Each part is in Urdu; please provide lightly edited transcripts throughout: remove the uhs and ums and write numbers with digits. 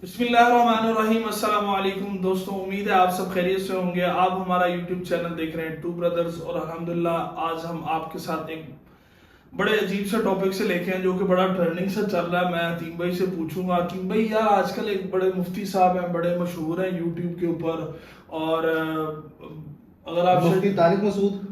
بسم اللہ الرحمن الرحیم۔ السلام علیکم دوستوں، امید ہے آپ سب خیریت سے ہوں گے۔ آپ ہمارا یوٹیوب چینل دیکھ رہے ہیں ٹو بردرز، اور الحمدللہ آج ہم آپ کے ساتھ ایک بڑے عجیب سے ٹاپک سے لے کے ہیں جو کہ بڑا ٹرینڈنگ سے چل رہا ہے۔ میں حتیم بھائی سے پوچھوں گا، حتیم بھائی یار آج کل ایک بڑے مفتی صاحب ہیں، بڑے مشہور ہیں یوٹیوب کے اوپر، اور اگر آپ مفتی طارق مسعود،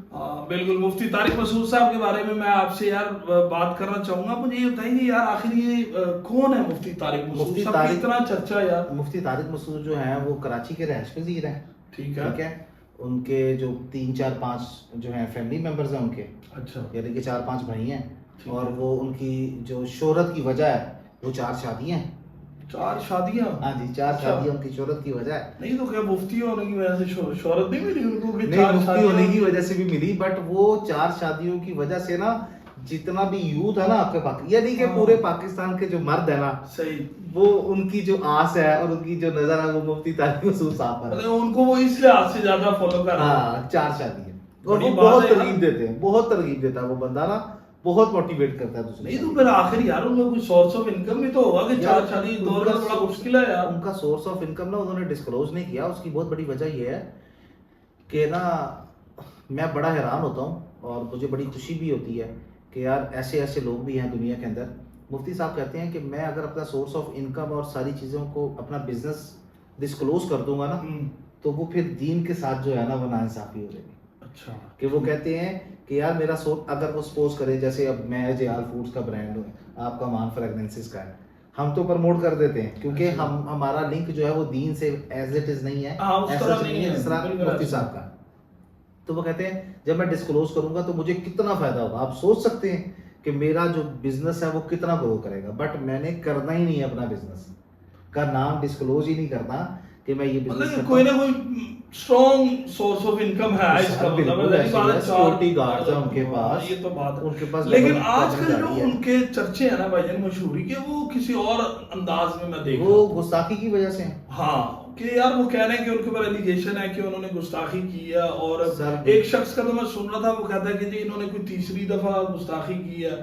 بالکل مفتی طارق مسعود صاحب کے بارے میں آپ سے یار بات کرنا چاہوں گا۔ مجھے یہ بتائیں کہ یار آخر یہ کون ہے مفتی طارق مسعود صاحب کی اتنا چرچا یار؟ مفتی طارق مسعود جو ہیں وہ کراچی کے رہائش پذیر ہیں، ٹھیک ہے۔ ان کے جو 3 4 5 جو ہیں فیملی ممبرز ہیں ان کے، اچھا، یعنی کہ 4 5 بھائی ہیں، اور وہ ان کی جو شہرت کی وجہ ہے وہ 4 شادیاں ہیں۔ 4 شادیاں؟ ہاں جی، 4 شادیاں ان کی شہرت کی وجہ ہے۔ نہیں تو کیا مفتی ہونے کی وجہ سے شہرت نہیں ملی ان کو؟ نہیں، مفتی ہونے کی وجہ سے بھی ملی، بٹ وہ 4 شادیوں کی وجہ سے نا جتنا بھی یوتھ ہے نا آپ کے پاس، یعنی کہ پورے پاکستان کے جو مرد ہے نا، صحیح، وہ ان کی جو آس ہے اور ان کی جو نظر ہے وہ مفتی طارق مسعود صاحب پر ہے۔ ان کو وہ اس لحاظ سے زیادہ فالو کر رہے ہیں۔ ہاں، 4 شادیاں، اور وہ بہت ترغیب دیتے ہیں، بہت ترغیب دیتا ہے وہ بندہ نا، بہت موٹیویٹ کرتا ہے دوسرے۔ نہیں تو پھر آخر یار ان کا کوئی سورس آف انکم بھی تو ہوگا کہ 4 شادی دور میں بڑا مشکل ہے یار۔ ان کا سورس آف انکم نا انہوں نے ڈسکلوز نہیں کیا۔ اس کی بہت بڑی وجہ یہ ہے کہ نا میں بڑا حیران ہوتا ہوں اور مجھے بڑی خوشی بھی ہوتی ہے کہ یار ایسے ایسے لوگ بھی ہیں دنیا کے اندر۔ مفتی صاحب کہتے ہیں کہ میں اگر اپنا سورس آف انکم اور ساری چیزوں کو اپنا بزنس ڈسکلوز کر دوں گا نا تو وہ پھر دین کے ساتھ جو ہے نا وہ ناانصافی ہو جائے گی۔ اچھا، کہ وہ کہتے ہیں کہ یار میرا اگر وہ سپوز کرے جیسے اب میں جیال فوڈز کا برانڈ ہوں، آپ کا مان فریگننسز کا ہے، ہم تو پروموٹ کر دیتے ہیں کیونکہ ہمارا لنک جو ہے وہ دین سے ایز اٹ از نہیں ہے، ایسا نہیں ہے جس طرح مفتی صاحب کا۔ تو وہ کہتے ہیں جب میں ڈسکلوز کروں گا تو مجھے کتنا فائدہ ہوگا، آپ سوچ سکتے ہیں کہ میرا جو بزنس ہے وہ کتنا گرو کرے گا، بٹ میں نے کرنا ہی نہیں ہے اپنا بزنس کا نام ڈسکلوز ہی نہیں کرنا کہ میں یہ بزنس کوئی نہ کوئی اسٹرانگ سورس آف انکم ہے اس کا مطلب سیکورٹی گارڈز ہیں ان کے پاس، یہ تو بات ان کے پاس۔ لیکن آج کل جو ان کے چرچے ہیں نا بھائی جان مشہوری کے، وہ کسی اور انداز میں دیکھ رہا ہوں، وہ گستاخی کی وجہ سے۔ ہاں کہ یار وہ کہہ رہے ہیں کہ ان کے اوپر ایلیگیشن ہے کہ انہوں نے گستاخی کی ہے، اور ایک شخص کا تو میں سن رہا تھا وہ کہتا ہے کہ جی انہوں نے کوئی تیسری دفعہ گستاخی کی ہے۔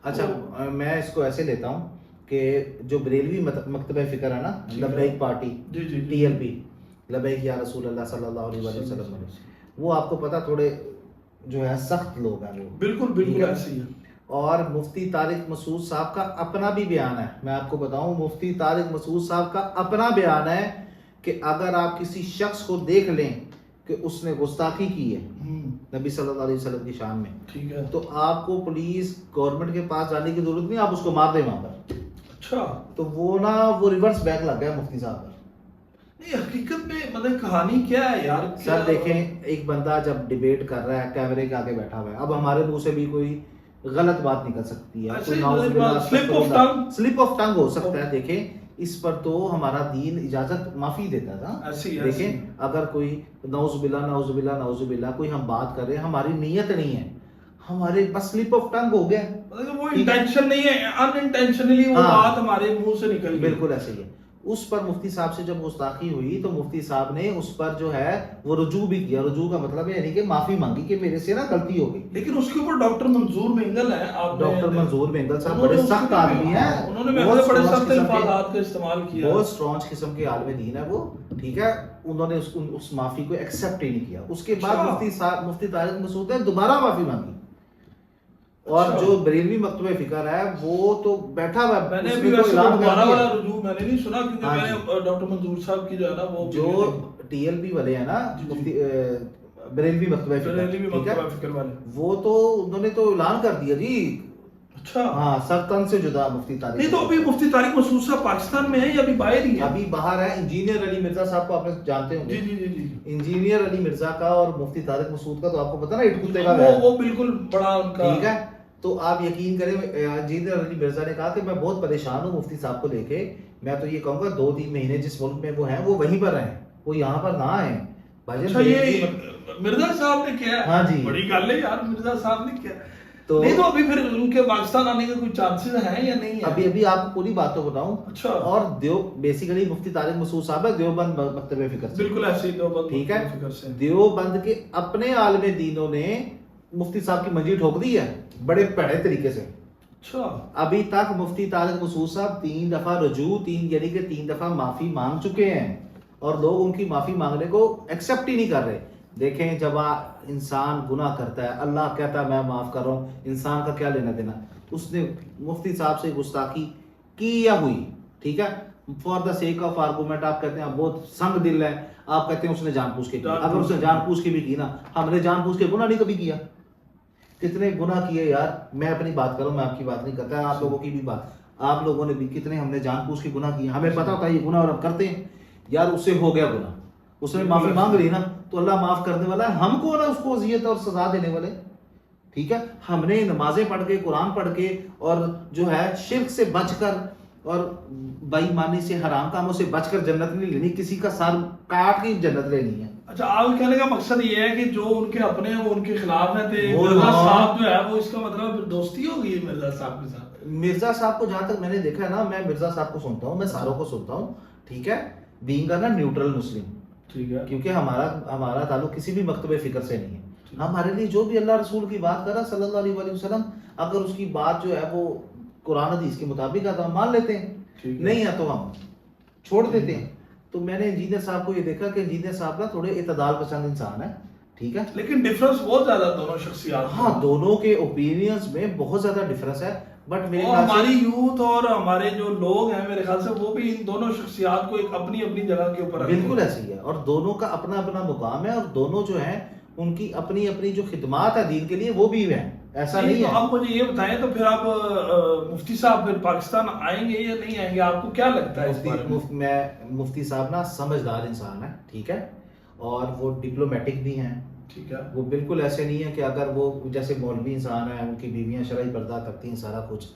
اچھا، میں اس کو ایسے لیتا ہوں کہ جو بریلوی مکتبہ فکر ہے نا، لبیک پارٹی، ٹی ایل پی، لبیک یا رسول اللہ صلی اللہ علیہ وسلم، وہ آپ کو پتا تھوڑے جو ہے سخت لوگ ہیں وہ، بالکل بالکل ایسے ہی ہے۔ اور مفتی طارق مسعود صاحب کا اپنا بھی بیان ہے، میں آپ کو بتاؤں مفتی طارق مسعود صاحب کا اپنا بیان ہے کہ اگر آپ کسی شخص کو دیکھ لیں کہ اس نے گستاخی کی ہے نبی صلی اللہ علیہ وسلم کی شان میں، ٹھیک ہے، تو آپ کو پولیس گورنمنٹ کے پاس جانے کی ضرورت نہیں، آپ اس کو مار دیں وہاں پر۔ اچھا، تو وہ نا وہ ریورس بیک لگ گیا مفتی صاحب پر۔ نہیں حقیقت میں مطلب کہانی کیا ہے یار؟ سر دیکھیں، ایک بندہ جب ڈیبیٹ کر رہا ہے کیمرے کے آگے بیٹھا ہوا ہے، اب ہمارے منہ سے بھی کوئی غلط بات نکل سکتی ہے، سلپ آف ٹنگ ہو سکتا ہے۔ دیکھیں اس پر تو ہمارا دین اجازت معافی دیتا تھا۔ دیکھیں اگر کوئی نعوذ باللہ نعوذ باللہ نعوذ باللہ کوئی ہم بات کر رہے ہیں، ہماری نیت نہیں ہے، ہمارے بس سلپ آف ٹنگ ہو گیا، وہ انٹینشن نہیں ہے، ان انٹینشنلی وہ بات ہمارے منہ سے نکل گئی۔ بالکل ایسے ہی ہے۔ اس پر مفتی صاحب سے جب گستاخی ہوئی تو مفتی صاحب نے اس پر جو ہے وہ رجوع بھی کیا۔ رجوع کا مطلب ہے یعنی کہ معافی مانگی کہ میرے سے نا غلطی ہو گئی۔ لیکن اس کے اوپر ڈاکٹر منظور مینگل ہیں، ڈاکٹر منظور مینگل صاحب بڑے سخت آدمی ہیں، انہوں نے بڑے سخت الفاظات کا استعمال کیا، بہت اسٹرانگ قسم کے عالم دین ہے وہ، ٹھیک ہے۔ انہوں نے اس معافی کو ایکسیپٹ ہی نہیں کیا۔ اس کے بعد مفتی طارق مسعود نے دوبارہ معافی مانگی، اور جو بریلوی مکتبہ فکر ہے وہ تو بیٹھا ہوا ہے۔ میں نے بھی دوبارہ والا رجوع میں نے نہیں سنا کیونکہ میں نے ڈاکٹر منظور صاحب کی جو ہے نا وہ جو ٹی ایل پی والے ہیں نا، بریلوی مکتبہ فکر والے، وہ تو انہوں نے تو اعلان کر دیا جی۔ اچھا، ہاں، سر تن سے جدا مفتی طارق۔ نہیں تو ابھی مفتی طارق مسعود صاحب پاکستان میں ہیں یا ابھی باہر ہی ہیں؟ ابھی باہر ہے۔ انجینئر علی مرزا صاحب کو آپ نے جانتے ہوں گے؟ جی جی جی، انجینئر علی مرزا کا اور مفتی طارق مسعود کا تو آپ کو پتا نا اٹ کتے کا وہ بالکل بڑا ان کا، ٹھیک ہے۔ تو آپ یقین کریں انجینئر علی مرزا نے کہا کہ میں بہت پریشان ہوں مفتی صاحب کو لے کے، میں تو یہ کہوں گا 2-3 مہینے جس ملک میں وہ ہیں وہ وہیں پر رہیں، وہ یہاں پر نہ آئیں۔ اچھا، یہ مرزا صاحب نے کیا؟ ہاں جی، بڑی گل ہے یار، مرزا صاحب نے کیا؟ نہیں تو ابھی پھر ان کے پاکستان آنے کے کوئی چانسز ہیں یا نہیں ہیں؟ ابھی آپ کو پوری بات تو بتاؤں۔ اچھا، اور بیسیکلی مفتی طارق مسعود صاحب ہے دیوبند مکتبہ فکر سے، بالکل ایسے ہی دیوبند، ٹھیک ہے۔ دیوبند کے اپنے عالم دینوں نے مفتی صاحب کی منجی ٹھوک دی ہے بڑے پیڑے طریقے سے، اچھا ابھی تک مفتی طارق مسعود صاحب 3 دفعہ رجوع یعنی کہ 3 دفعہ معافی مانگ چکے ہیں اور لوگ ان کی معافی مانگنے کو ایکسیپٹ ہی نہیں کر رہے. دیکھیں جب انسان گناہ کرتا ہے اللہ کہتا ہے میں معاف کر رہا ہوں, انسان کا کیا لینا دینا. اس نے مفتی صاحب سے گستاخی کی یا ہوئی, ٹھیک ہے, for the sake of argument آپ کہتے ہیں آپ بہت سنگ دل ہے, آپ کہتے ہیں اس نے جان پوچھ کے کیا. اگر اس نے جان پوچھ کے بھی کی نا, ہم نے جان پوچھ کے گناہ نہیں کبھی کیا. کتنے گناہ کیے یار, میں اپنی بات کروں, میں آپ کی بات نہیں کرتا, آپ لوگوں کی بھی بات, آپ لوگوں نے بھی کتنے ہم نے جان پوچھ کے گناہ کیے, ہمیں پتا ہوتا ہے یہ گناہ اور ہم کرتے ہیں. یار اس سے ہو گیا گناہ, اس نے معافی مانگ لی نا تو اللہ معاف کرنے والا ہے, ہم کو نا اس کو اذیت اور سزا دینے والے. ٹھیک ہے, ہم نے نمازیں پڑھ کے قرآن پڑھ کے اور جو ہے شرک سے بچ کر اور بے ایمانی سے حرام کاموں سے بچ کر جنت نہیں لینی, کسی کا سر کاٹ کے جنت لینی ہے. اچھا آپ کہنے کا مقصد یہ ہے کہ جو ان کے اپنے ہیں وہ ان کے خلاف ہیں تھے, وہ مرزا صاحب جو ہے وہ اس کا مطلب پھر دوستی ہوگی مرزا صاحب کے ساتھ. مرزا صاحب کو جہاں تک میں نے دیکھا ہے نا, میں مرزا صاحب کو سنتا ہوں, میں ساروں کو سنتا ہوں, ٹھیک ہے, بینگ نا نیوٹرل مسلم, ٹھیک ہے, کیونکہ ہمارا تعلق کسی بھی مکتبہ فکر سے نہیں ہے. ہمارے لیے جو بھی اللہ رسول کی بات کر رہا صلی اللہ علیہ وسلم, اگر اس کی بات جو ہے وہ قرآن حدیث کے مطابق ہے تو ہم مان لیتے ہیں, نہیں ہے تو ہم چھوڑ دیتے ہیں. تو میں نے انجینئر صاحب کو یہ دیکھا کہ انجینئر صاحب نا تھوڑے اعتدال پسند انسان ہے, ٹھیک ہے, لیکن ڈفرنس بہت زیادہ دونوں شخصیات. ہاں دونوں کے اوپینینز میں بہت زیادہ ڈفرنس ہے, بٹ میرے خیال سے ہماری یوتھ اور ہمارے جو لوگ ہیں میرے خیال سے وہ بھی ان دونوں شخصیات کو ایک اپنی اپنی جگہ کے اوپر بالکل ایسی ہے, اور دونوں کا اپنا اپنا مقام ہے, اور دونوں جو ہیں ان کی اپنی اپنی جو خدمات ہے دین کے لیے وہ بھی ہیں, ایسا نہیں ہے. تو آپ مجھے یہ بتائیں تو پھر آپ مفتی صاحب پھر پاکستان آئیں گے یا نہیں آئیں گے, آپ کو کیا لگتا ہے اس بارے میں؟ مفتی صاحب نا سمجھدار انسان ہے, ٹھیک ہے, اور وہ ڈپلومیٹک بھی ہیں, ٹھیک ہے, وہ بالکل ایسے نہیں ہے کہ اگر وہ جیسے مولوی انسان ہیں, ان کی بیویاں شرعی پردہ کرتی ہیں سارا کچھ,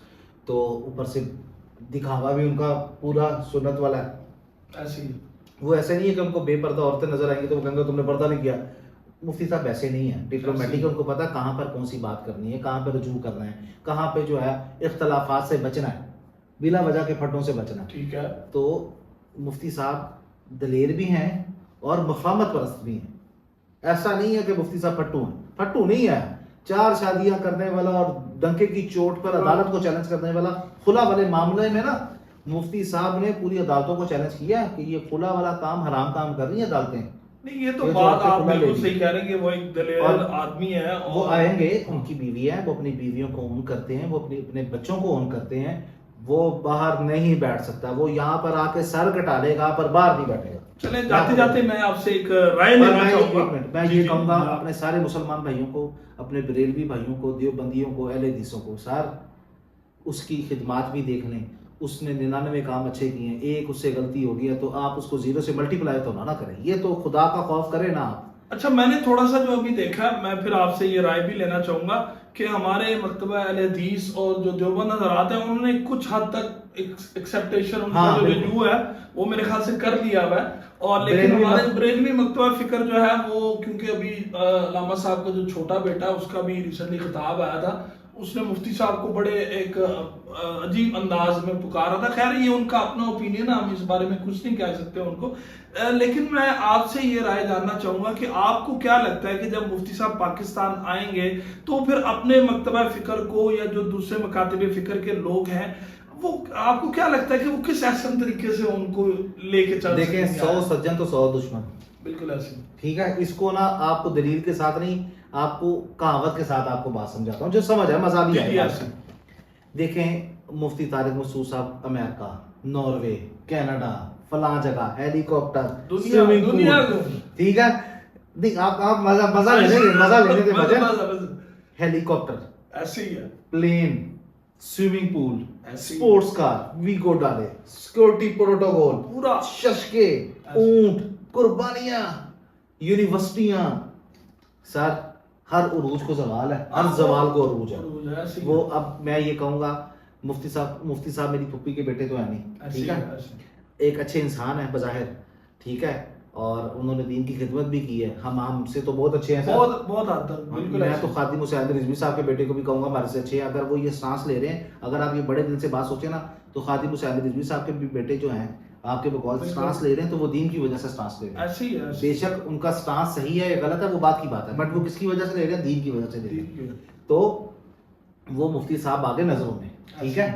تو اوپر سے دکھاوا بھی ان کا پورا سنت والا ہے. ایسے ہی وہ ایسے نہیں ہے کہ ان کو بے پردہ عورتیں نظر آئیں گی تو وہ کہیں گے تم نے پردہ نہیں کیا. مفتی صاحب ایسے نہیں ہیں, ڈپلومیٹک, ان کو پتا کہاں پر کون سی بات کرنی ہے, کہاں پہ رجوع کرنا ہے, کہاں پہ جو ہے اختلافات سے بچنا ہے, بلا وجہ کے پھٹوں سے بچنا ہے. ٹھیک ہے, تو مفتی صاحب دلیر بھی ہیں اور مفاہمت پرست بھی ہیں. ایسا نہیں ہے کہ مفتی صاحب پھٹو ہیں, پھٹو نہیں ہے, 4 شادیاں کرنے والا اور ڈنکے کی چوٹ پر عدالت کو چیلنج کرنے والا. خلا والے معاملے میں نا مفتی صاحب نے پوری عدالتوں کو چیلنج کیا کہ یہ خلا والا کام حرام کام کر رہی ہیں عدالتیں. نہیں یہ تو بات آپ بالکل صحیح کہہ رہے ہیں کہ وہ ایک دلیر آدمی ہے, وہ آئیں گے, ان کی بیوی ہے, وہ اپنی بیویوں کو اون کرتے ہیں, وہ اپنے بچوں کو اون کرتے ہیں, وہ باہر نہیں بیٹھ سکتا, وہ یہاں پر آ کے سر کٹا لے گا پر باہر نہیں بیٹھے گا. چلیں جاتے جاتے میں آپ سے ایک رائے لینا چاہوں گا. میں یہ کہوں گا اپنے سارے مسلمان بھائیوں کو, اپنے بریلوی بھائیوں کو, دیوبندیوں کو, اہل حدیثوں کو, سر اس کی خدمات بھی دیکھ لیں. اس نے 99 کام اچھے کیے ہیں, ایک اس سے غلطی ہو گئی ہے تو آپ اس کو 0 سے ملٹی پلائی تو نہ کریں, یہ تو خدا کا خوف کرے نا آپ. اچھا میں نے تھوڑا سا جو ابھی دیکھا, میں پھر آپ سے یہ رائے بھی لینا چاہوں گا کہ ہمارے مکتبہ اہل حدیث اور جو دیوبند حضرات ہیں انہوں نے کچھ حد تک ایکسیپٹیشن ان کا جو رجوع ہے وہ میرے خیال سے کر لیا ہوا ہے. اور لیکن ہمارے بریلوی مکتبہ فکر جو ہے وہ, کیونکہ ابھی علامہ صاحب کا جو چھوٹا بیٹا ہے اس کا بھی ریسنٹلی خطاب آیا تھا, اس نے مفتی صاحب کو بڑے ایک عجیب انداز میں پکارا تھا. خیر یہ ان کا اپنا اوپینین ہے, ہم اس بارے میں کچھ نہیں کہہ سکتے ان کو, لیکن میں آپ سے یہ رائے جاننا چاہوں گا کہ آپ کو کیا لگتا ہے کہ جب مفتی صاحب پاکستان آئیں گے تو پھر اپنے مکتبہ فکر کو یا جو دوسرے مکاتب فکر کے لوگ ہیں وہ آپ کو کیا لگتا ہے کہ وہ کس احسن طریقے سے ان کو لے کے چل سکتے ہیں؟ دیکھیں 100 سجن تو 100 دشمن, بالکل ایسے, ٹھیک ہے, اس کو نا آپ کو دلیل کے ساتھ نہیں, آپ کو کہاوت کے ساتھ آپ کو بات سمجھاتا ہوں جو سمجھ ہے, مزہ بھی ہے. دیکھیں مفتی طارق مسعود صاحب امریکہ, ناروے, کینیڈا, فلاں جگہ, ہیلی کاپٹر, دنیا ٹھیک ہے, دیکھ آپ مزہ لینے دے مزے, ہیلی کاپٹر ایسے ہی ہے, پلین, سوئمنگ پول, سپورٹس کار, ویگو ڈالے, سیکورٹی پروٹوکول, پورا ششکے, اونٹ, قربانیاں, یونیورسٹیاں. سر ہر عروج کو زوال ہے, ہر زوال کو عروج ہے. وہ اب میں یہ کہوں گا مفتی صاحب میری پھپھی کے بیٹے تو ہے نہیں, ٹھیک ہے, ایک اچھے انسان ہے بظاہر, ٹھیک ہے, اور انہوں نے دین کی خدمت بھی کی ہے, ہم سے تو بہت اچھے ہیں سر, بہت حد تک. میں تو خادم حسین رضوی صاحب کے بیٹے کو بھی کہوں گا ہمارے سے اچھے ہیں. اگر وہ یہ سانس لے رہے ہیں, اگر آپ یہ بڑے دل سے بات سوچیں نا تو خادم حسین رضوی صاحب کے بھی بیٹے جو ہیں آپ کے بقول سٹانس لے رہے ہیں تو وہ دین کی وجہ سے سٹانس لے رہے ہیں. بے شک ان کا سٹانس صحیح ہے یا غلط ہے وہ بات کی بات ہے, بٹ وہ کس کی وجہ سے لے رہے ہیں, دین کی وجہ سے لے رہے ہیں. تو وہ مفتی صاحب آگے نظروں میں ٹھیک ہے,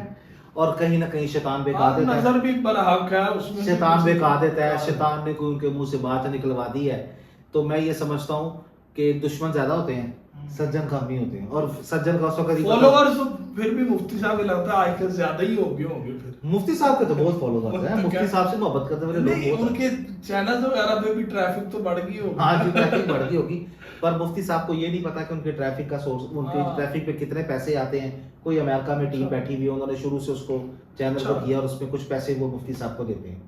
اور کہیں نہ کہیں شیطان بہکا دیتا ہے, نظر بھی برحق ہے اس میں, شیطان بہکا دیتا ہے, شیطان نے کوئی ان کے منہ سے بات نکلوا دی ہے. تو میں یہ سمجھتا ہوں کہ دشمن زیادہ ہوتے ہیں, سجن کم ہی ہوتے ہیں, اور سجن کا اس وقت فالوورز تو پھر بھی مفتی صاحب کو لگتا ہے آج کل زیادہ ہی ہو گئے ہوں گے. پھر مفتی صاحب کے تو بہت فالوورز ہیں, مفتی صاحب سے محبت کرتے ہوئے لوگ بہت ان کے چینل وغیرہ پہ بھی ٹریفک تو بڑھ گئی ہوگی. ہاں جی, ٹریفک بڑھ گئی ہوگی, پر مفتی صاحب کو یہ نہیں پتا کہ ان کے ٹریفک کا سورس, ان کے ٹریفک پہ کتنے پیسے آتے ہیں. کوئی امریکہ میں ٹیم بیٹھی ہوئی ہے, انہوں نے شروع سے اس کو چینل کو کیا, اور اس میں کچھ پیسے وہ مفتی صاحب کو دیتے ہیں.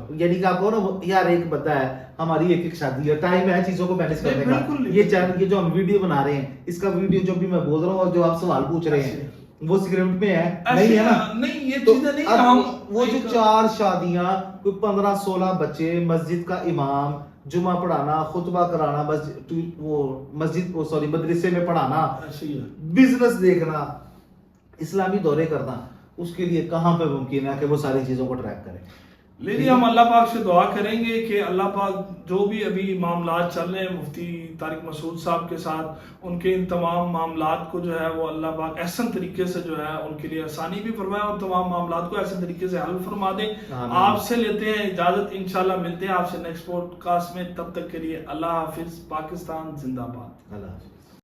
یعنی کہ آپ کو نا یار ایک بندہ ہے, ہماری ایک ایک شادی ہے, ٹائم ہے چیزوں کو مینج کرنے کا. یہ چینل, یہ جو ہم ویڈیو بنا رہے ہیں, اس کا ویڈیو جو بھی میں بول رہا ہوں اور جو آپ سوال پوچھ رہے ہیں وہ اسکرپٹ میں ہے نہیں, ہے نا. نہیں یہ چیزیں نہیں, ہم وہ جو 4 شادیاں, کوئی 15-16 بچے, مسجد کا امام, جمعہ پڑھانا, خطبہ کرانا, مسجد سوری مدرسے میں پڑھانا, بزنس دیکھنا, اسلامی دورے کرنا, اس کے لیے کہاں پہ ممکن ہے کہ وہ ساری چیزوں کو ٹریک کریں. لیکن ہم اللہ پاک سے دعا کریں گے کہ اللہ پاک جو بھی ابھی معاملات چل رہے ہیں مفتی طارق مسعود صاحب کے ساتھ, ان کے ان تمام معاملات کو جو ہے وہ اللہ پاک احسن طریقے سے جو ہے ان کے لیے آسانی بھی فرمائے, اور تمام معاملات کو احسن طریقے سے حل فرما دیں. آپ سے لیتے ہیں اجازت, انشاءاللہ ملتے ہیں آپ سے نیکسٹ پوڈ کاسٹ میں. تب تک کے لیے اللہ حافظ. پاکستان زندہ باد. اللہ حافظ.